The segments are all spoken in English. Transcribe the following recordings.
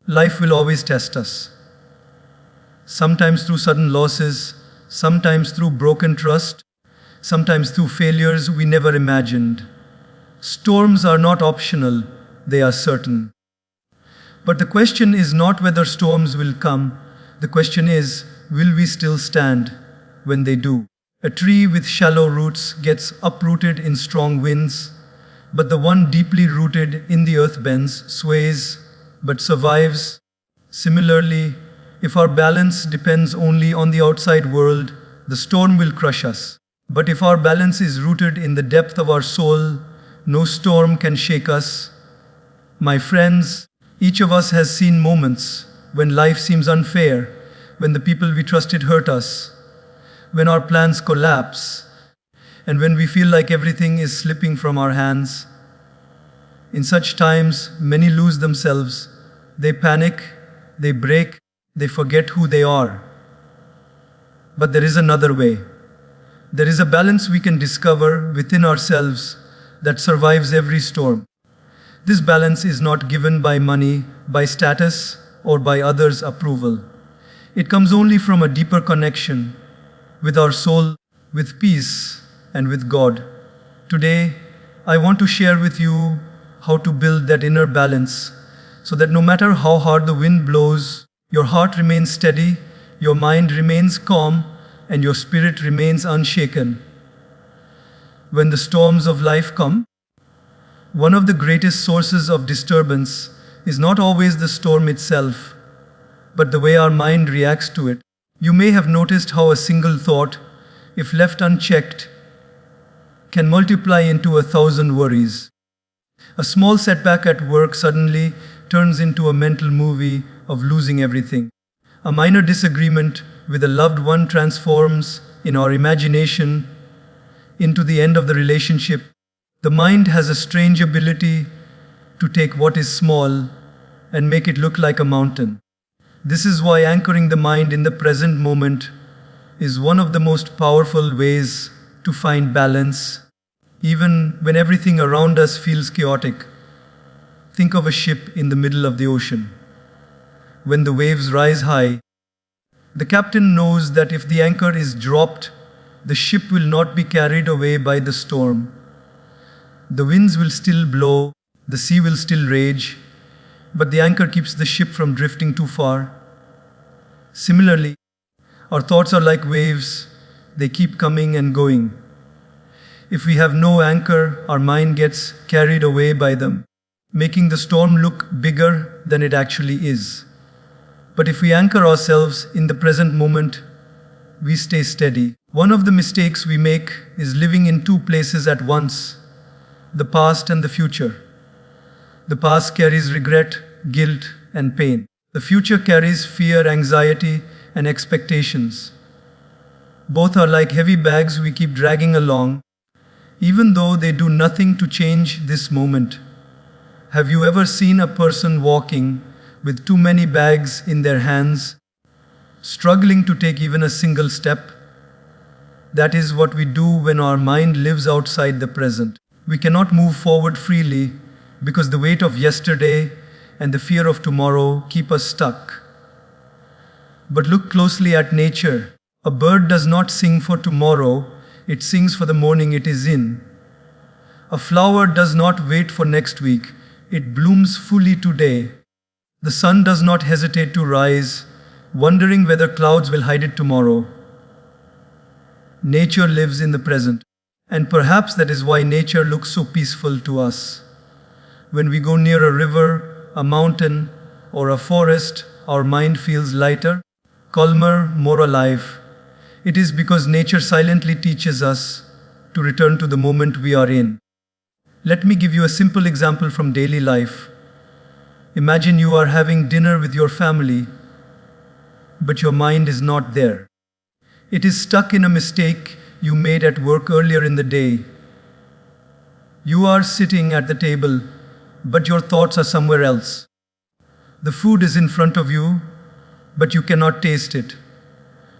Life will always test us. Sometimes through sudden losses, sometimes through broken trust, sometimes through failures we never imagined. Storms are not optional, they are certain. But the question is not whether storms will come, the question is, will we still stand when they do? A tree with shallow roots gets uprooted in strong winds, but the one deeply rooted in the earth bends, sways, but survives. Similarly, if our balance depends only on the outside world, the storm will crush us. But if our balance is rooted in the depth of our soul, no storm can shake us. My friends, each of us has seen moments when life seems unfair, when the people we trusted hurt us, when our plans collapse, and when we feel like everything is slipping from our hands. In such times, many lose themselves. They panic, they break, they forget who they are. But there is another way. There is a balance we can discover within ourselves that survives every storm. This balance is not given by money, by status, or by others' approval. It comes only from a deeper connection with our soul, with peace, and with God. Today, I want to share with you how to build that inner balance so that no matter how hard the wind blows, your heart remains steady, your mind remains calm, and your spirit remains unshaken. When the storms of life come, one of the greatest sources of disturbance is not always the storm itself, but the way our mind reacts to it. You may have noticed how a single thought, if left unchecked, can multiply into 1,000 worries. A small setback at work suddenly turns into a mental movie of losing everything. A minor disagreement with a loved one transforms, in our imagination, into the end of the relationship. The mind has a strange ability to take what is small and make it look like a mountain. This is why anchoring the mind in the present moment is one of the most powerful ways to find balance, even when everything around us feels chaotic. Think of a ship in the middle of the ocean. When the waves rise high, the captain knows that if the anchor is dropped, the ship will not be carried away by the storm. The winds will still blow, the sea will still rage, but the anchor keeps the ship from drifting too far. Similarly, our thoughts are like waves, they keep coming and going. If we have no anchor, our mind gets carried away by them, making the storm look bigger than it actually is. But if we anchor ourselves in the present moment, we stay steady. One of the mistakes we make is living in two places at once, the past and the future. The past carries regret, guilt, and pain. The future carries fear, anxiety, and expectations. Both are like heavy bags we keep dragging along, even though they do nothing to change this moment. Have you ever seen a person walking with too many bags in their hands, struggling to take even a single step? That is what we do when our mind lives outside the present. We cannot move forward freely because the weight of yesterday and the fear of tomorrow keep us stuck. But look closely at nature. A bird does not sing for tomorrow, it sings for the morning it is in. A flower does not wait for next week, it blooms fully today. The sun does not hesitate to rise, wondering whether clouds will hide it tomorrow. Nature lives in the present, and perhaps that is why nature looks so peaceful to us. When we go near a river, a mountain, or a forest, our mind feels lighter, calmer, more alive. It is because nature silently teaches us to return to the moment we are in. Let me give you a simple example from daily life. Imagine you are having dinner with your family, but your mind is not there. It is stuck in a mistake you made at work earlier in the day. You are sitting at the table, but your thoughts are somewhere else. The food is in front of you, but you cannot taste it.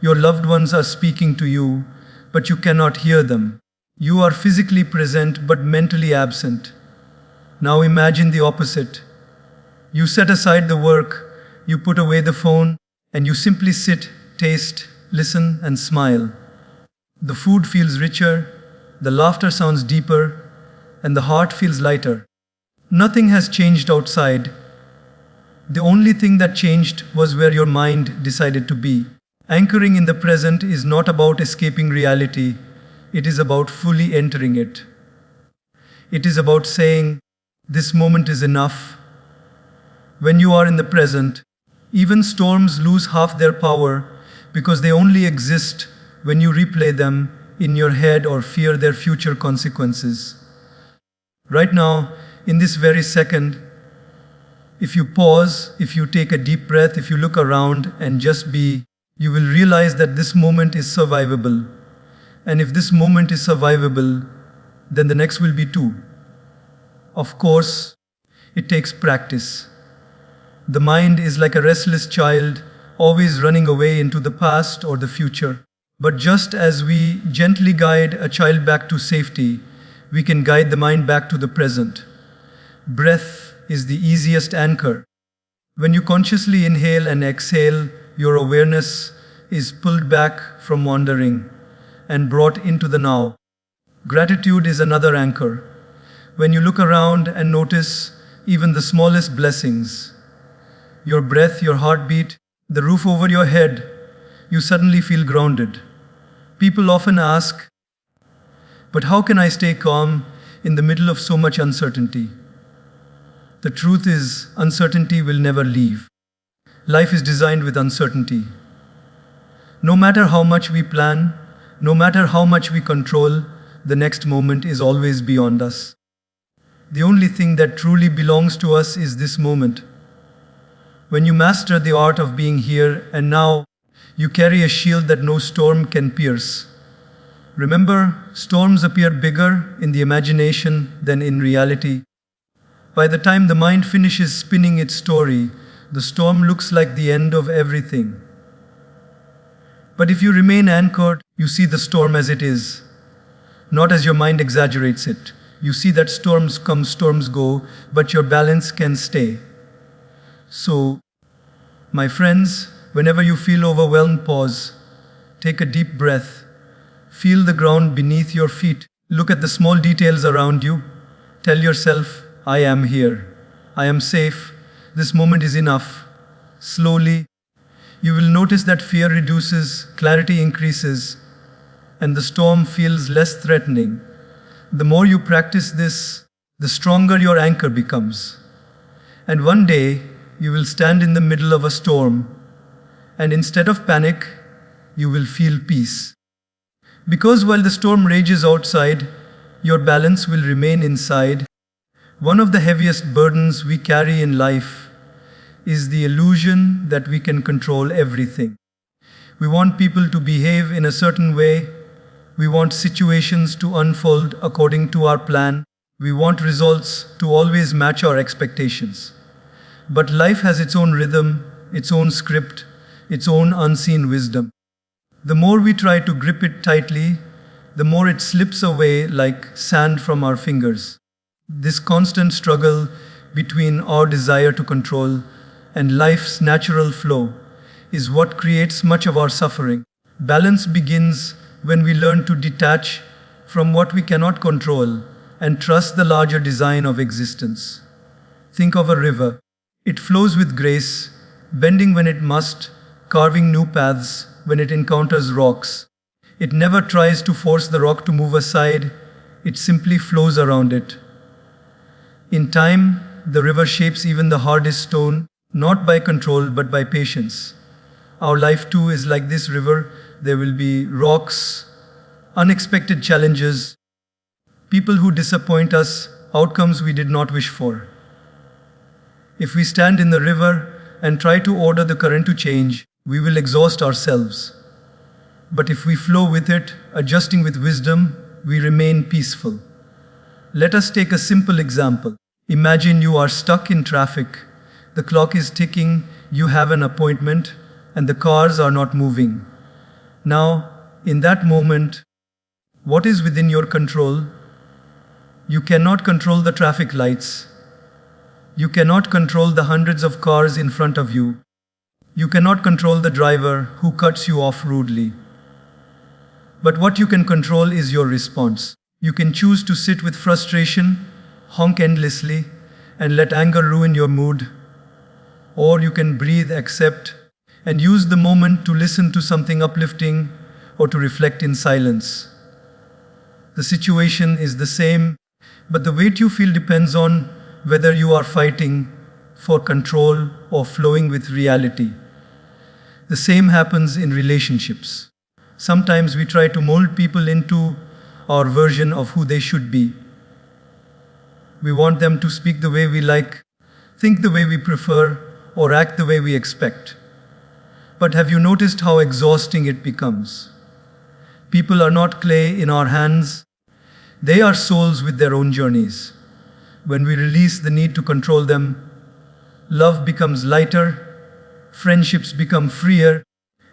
Your loved ones are speaking to you, but you cannot hear them. You are physically present, but mentally absent. Now imagine the opposite. You set aside the work You put away the phone and you simply sit, taste, listen, and smile. The food feels richer, the laughter sounds deeper, and the heart feels lighter. Nothing has changed outside. The only thing that changed was where your mind decided to be. Anchoring in the present is not about escaping reality, it is about fully entering it. It is about saying, "This moment is enough." When you are in the present, even storms lose half their power because they only exist when you replay them in your head or fear their future consequences. Right now, in this very second, if you pause, if you take a deep breath, if you look around and just be, you will realize that this moment is survivable. And if this moment is survivable, then the next will be too. Of course, it takes practice. The mind is like a restless child, always running away into the past or the future. But just as we gently guide a child back to safety, we can guide the mind back to the present. Breath is the easiest anchor. When you consciously inhale and exhale, your awareness is pulled back from wandering and brought into the now. Gratitude is another anchor. When you look around and notice even the smallest blessings, your breath, your heartbeat, the roof over your head, you suddenly feel grounded. People often ask, "But how can I stay calm in the middle of so much uncertainty?" The truth is, uncertainty will never leave. Life is designed with uncertainty. No matter how much we plan, no matter how much we control, the next moment is always beyond us. The only thing that truly belongs to us is this moment. When you master the art of being here and now, you carry a shield that no storm can pierce. Remember, storms appear bigger in the imagination than in reality. By the time the mind finishes spinning its story, the storm looks like the end of everything. But if you remain anchored, you see the storm as it is, not as your mind exaggerates it. You see that storms come, storms go, but your balance can stay. So, my friends, whenever you feel overwhelmed, pause. Take a deep breath. Feel the ground beneath your feet. Look at the small details around you. Tell yourself, "I am here. I am safe. This moment is enough." Slowly, you will notice that fear reduces, clarity increases, and the storm feels less threatening. The more you practice this, the stronger your anchor becomes. And one day, you will stand in the middle of a storm, and instead of panic, you will feel peace. Because while the storm rages outside, your balance will remain inside. One of the heaviest burdens we carry in life is the illusion that we can control everything. We want people to behave in a certain way. We want situations to unfold according to our plan. We want results to always match our expectations. But life has its own rhythm, its own script, its own unseen wisdom. The more we try to grip it tightly, the more it slips away like sand from our fingers. This constant struggle between our desire to control and life's natural flow is what creates much of our suffering. Balance begins when we learn to detach from what we cannot control and trust the larger design of existence. Think of a river. It flows with grace, bending when it must, carving new paths when it encounters rocks. It never tries to force the rock to move aside, it simply flows around it. In time, the river shapes even the hardest stone, not by control but by patience. Our life too is like this river. There will be rocks, unexpected challenges, people who disappoint us, outcomes we did not wish for. If we stand in the river and try to order the current to change, we will exhaust ourselves. But if we flow with it, adjusting with wisdom, we remain peaceful. Let us take a simple example. Imagine you are stuck in traffic. The clock is ticking, you have an appointment, and the cars are not moving. Now, in that moment, what is within your control? You cannot control the traffic lights. You cannot control the hundreds of cars in front of you. You cannot control the driver who cuts you off rudely. But what you can control is your response. You can choose to sit with frustration, honk endlessly, and let anger ruin your mood. Or you can breathe, accept, and use the moment to listen to something uplifting or to reflect in silence. The situation is the same, but the weight you feel depends on whether you are fighting for control or flowing with reality. The same happens in relationships. Sometimes we try to mold people into our version of who they should be. We want them to speak the way we like, think the way we prefer, or act the way we expect. But have you noticed how exhausting it becomes? People are not clay in our hands. They are souls with their own journeys. When we release the need to control them, love becomes lighter, friendships become freer,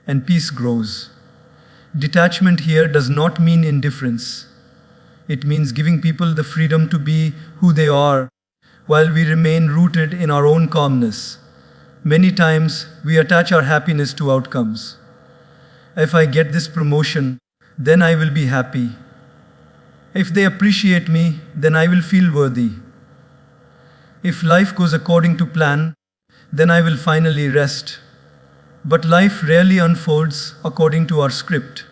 and peace grows. Detachment here does not mean indifference. It means giving people the freedom to be who they are while we remain rooted in our own calmness. Many times we attach our happiness to outcomes. If I get this promotion, then I will be happy. If they appreciate me, then I will feel worthy. If life goes according to plan, then I will finally rest. But life rarely unfolds according to our script.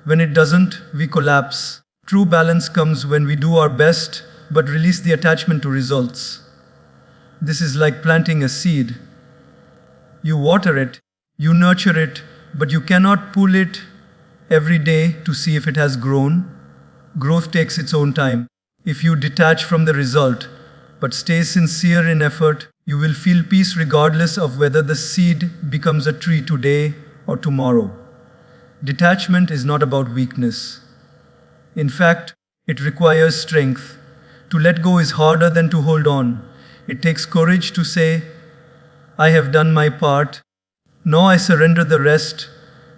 When it doesn't, we collapse. True balance comes when we do our best but release the attachment to results. This is like planting a seed. You water it, you nurture it, but you cannot pull it every day to see if it has grown. Growth takes its own time. If you detach from the result but stay sincere in effort, you will feel peace regardless of whether the seed becomes a tree today or tomorrow. Detachment is not about weakness. In fact, it requires strength. To let go is harder than to hold on. It takes courage to say, I have done my part. Now I surrender the rest.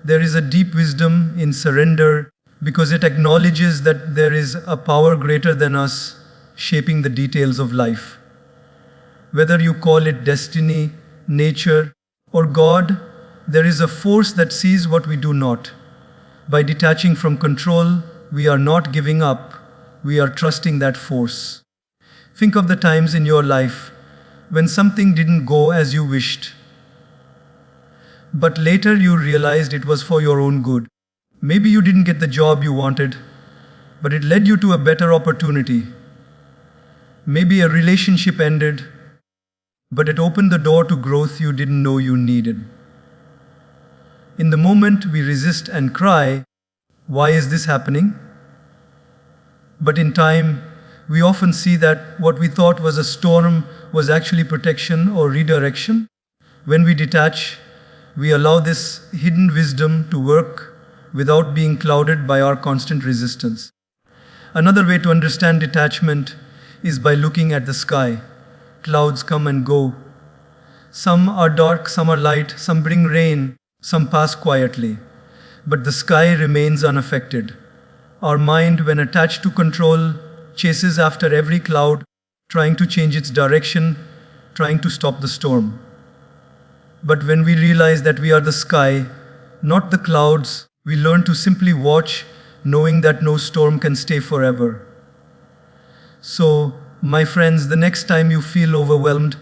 There is a deep wisdom in surrender because it acknowledges that there is a power greater than us shaping the details of life. Whether you call it destiny, nature, or God, there is a force that sees what we do not. By detaching from control, we are not giving up, we are trusting that force. Think of the times in your life when something didn't go as you wished, but later you realized it was for your own good. Maybe you didn't get the job you wanted, but it led you to a better opportunity. Maybe a relationship ended, but it opened the door to growth you didn't know you needed. In the moment we resist and cry, why is this happening? But in time, we often see that what we thought was a storm was actually protection or redirection. When we detach, we allow this hidden wisdom to work without being clouded by our constant resistance. Another way to understand detachment is by looking at the sky. Clouds come and go. Some are dark, some are light, some bring rain, some pass quietly. But the sky remains unaffected. Our mind, when attached to control, chases after every cloud, trying to change its direction, trying to stop the storm. But when we realize that we are the sky, not the clouds, we learn to simply watch, knowing that no storm can stay forever. So, my friends, the next time you feel overwhelmed,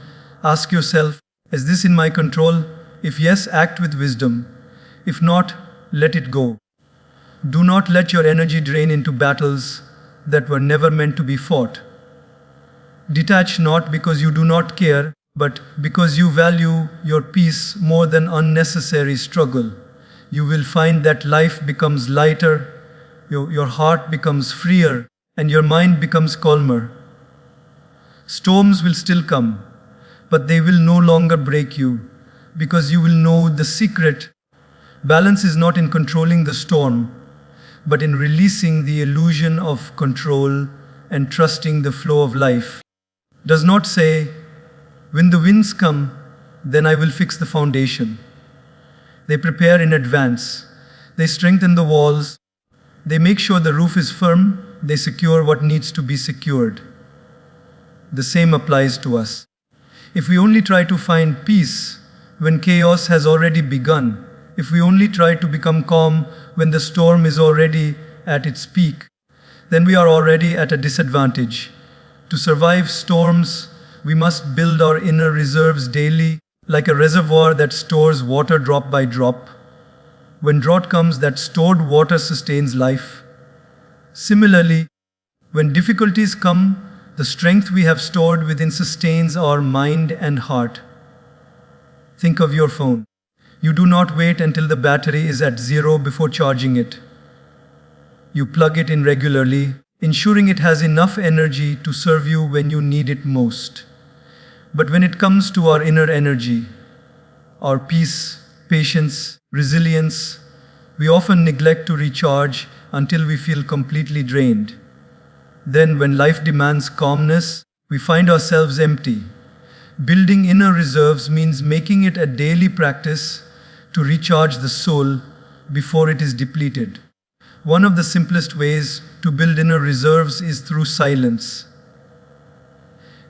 ask yourself, is this in my control? If yes, act with wisdom. If not, let it go. Do not let your energy drain into battles that were never meant to be fought. Detach not because you do not care, but because you value your peace more than unnecessary struggle. You will find that life becomes lighter, your heart becomes freer, and your mind becomes calmer. Storms will still come, but they will no longer break you, because you will know the secret. Balance is not in controlling the storm, but in releasing the illusion of control and trusting the flow of life. Does not say, when the winds come, then I will fix the foundation. They prepare in advance. They strengthen the walls. They make sure the roof is firm. They secure what needs to be secured. The same applies to us. If we only try to find peace when chaos has already begun. If we only try to become calm when the storm is already at its peak, then we are already at a disadvantage. To survive storms, we must build our inner reserves daily, like a reservoir that stores water drop by drop. When drought comes, that stored water sustains life. Similarly, when difficulties come, the strength we have stored within sustains our mind and heart. Think of your phone. You do not wait until the battery is at zero before charging it. You plug it in regularly, ensuring it has enough energy to serve you when you need it most. But when it comes to our inner energy, our peace, patience, resilience, we often neglect to recharge until we feel completely drained. Then, when life demands calmness, we find ourselves empty. Building inner reserves means making it a daily practice to recharge the soul before it is depleted. One of the simplest ways to build inner reserves is through silence.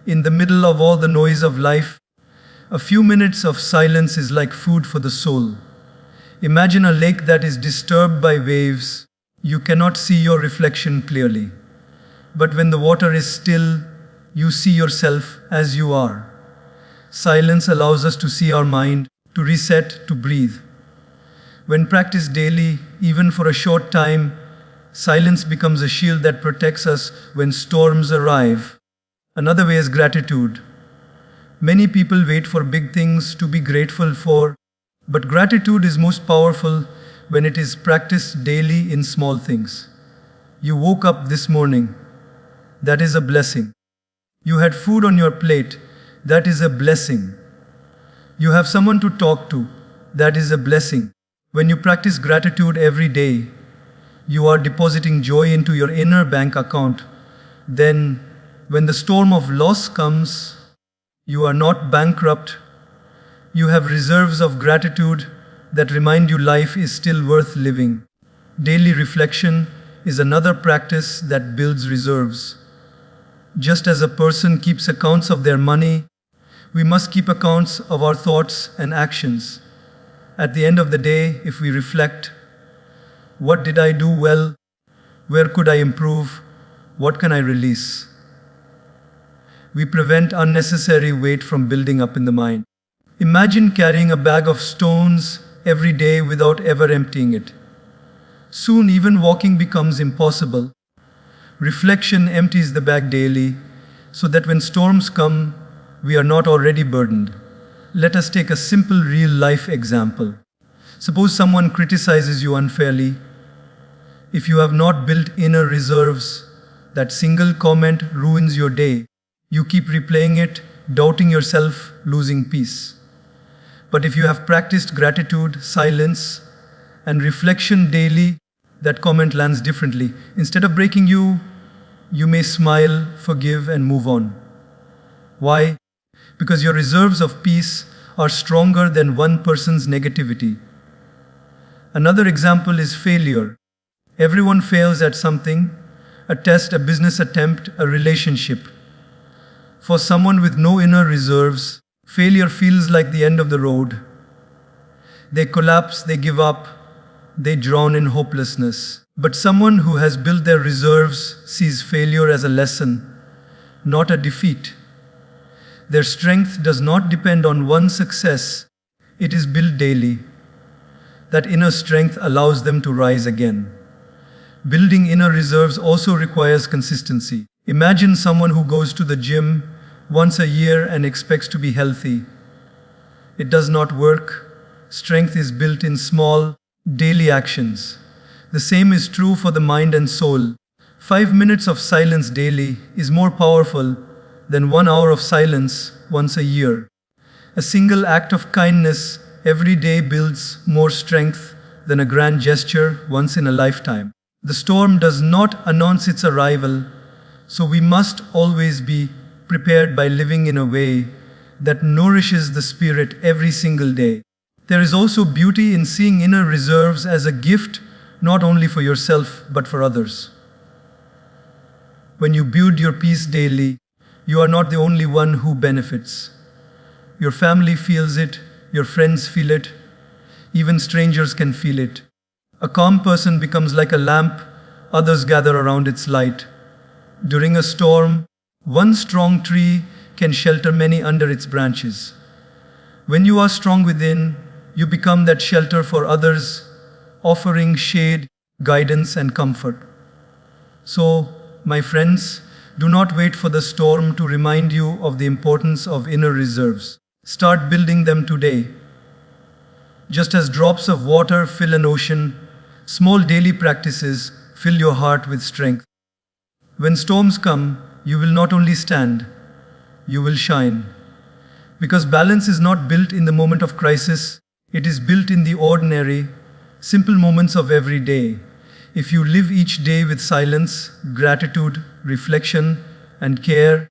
In the middle of all the noise of life, a few minutes of silence is like food for the soul. Imagine a lake that is disturbed by waves. You cannot see your reflection clearly. But when the water is still, you see yourself as you are. Silence allows us to see our mind, to reset, to breathe. When practiced daily, even for a short time, silence becomes a shield that protects us when storms arrive. Another way is gratitude. Many people wait for big things to be grateful for, but gratitude is most powerful when it is practiced daily in small things. You woke up this morning. That is a blessing. You had food on your plate. That is a blessing. You have someone to talk to. That is a blessing. When you practice gratitude every day, you are depositing joy into your inner bank account. Then, when the storm of loss comes, you are not bankrupt. You have reserves of gratitude that remind you life is still worth living. Daily reflection is another practice that builds reserves. Just as a person keeps accounts of their money, we must keep accounts of our thoughts and actions. At the end of the day, if we reflect, what did I do well? Where could I improve? What can I release? We prevent unnecessary weight from building up in the mind. Imagine carrying a bag of stones every day without ever emptying it. Soon, even walking becomes impossible. Reflection empties the bag daily so that when storms come, we are not already burdened. Let us take a simple real-life example. Suppose someone criticizes you unfairly. If you have not built inner reserves, that single comment ruins your day. You keep replaying it, doubting yourself, losing peace. But if you have practiced gratitude, silence, and reflection daily, that comment lands differently. Instead of breaking you, you may smile, forgive, and move on. Why? Because your reserves of peace are stronger than one person's negativity. Another example is failure. Everyone fails at something: a test, a business attempt, a relationship. For someone with no inner reserves, failure feels like the end of the road. They collapse, they give up, they drown in hopelessness. But someone who has built their reserves sees failure as a lesson, not a defeat. Their strength does not depend on one success, it is built daily. That inner strength allows them to rise again. Building inner reserves also requires consistency. Imagine someone who goes to the gym once a year and expects to be healthy. It does not work. Strength is built in small, daily actions. The same is true for the mind and soul. 5 minutes of silence daily is more powerful than 1 hour of silence once a year. A single act of kindness every day builds more strength than a grand gesture once in a lifetime. The storm does not announce its arrival, so we must always be prepared by living in a way that nourishes the spirit every single day. There is also beauty in seeing inner reserves as a gift, not only for yourself, but for others. When you build your peace daily, you are not the only one who benefits. Your family feels it, your friends feel it, even strangers can feel it. A calm person becomes like a lamp, others gather around its light. During a storm, one strong tree can shelter many under its branches. When you are strong within, you become that shelter for others, offering shade, guidance, and comfort. So, my friends, do not wait for the storm to remind you of the importance of inner reserves. Start building them today. Just as drops of water fill an ocean, small daily practices fill your heart with strength. When storms come, you will not only stand, you will shine. Because balance is not built in the moment of crisis, it is built in the ordinary, simple moments of every day. If you live each day with silence, gratitude, reflection, and care,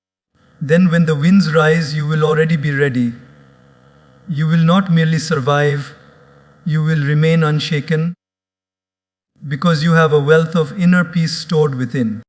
then when the winds rise, you will already be ready. You will not merely survive, you will remain unshaken because you have a wealth of inner peace stored within.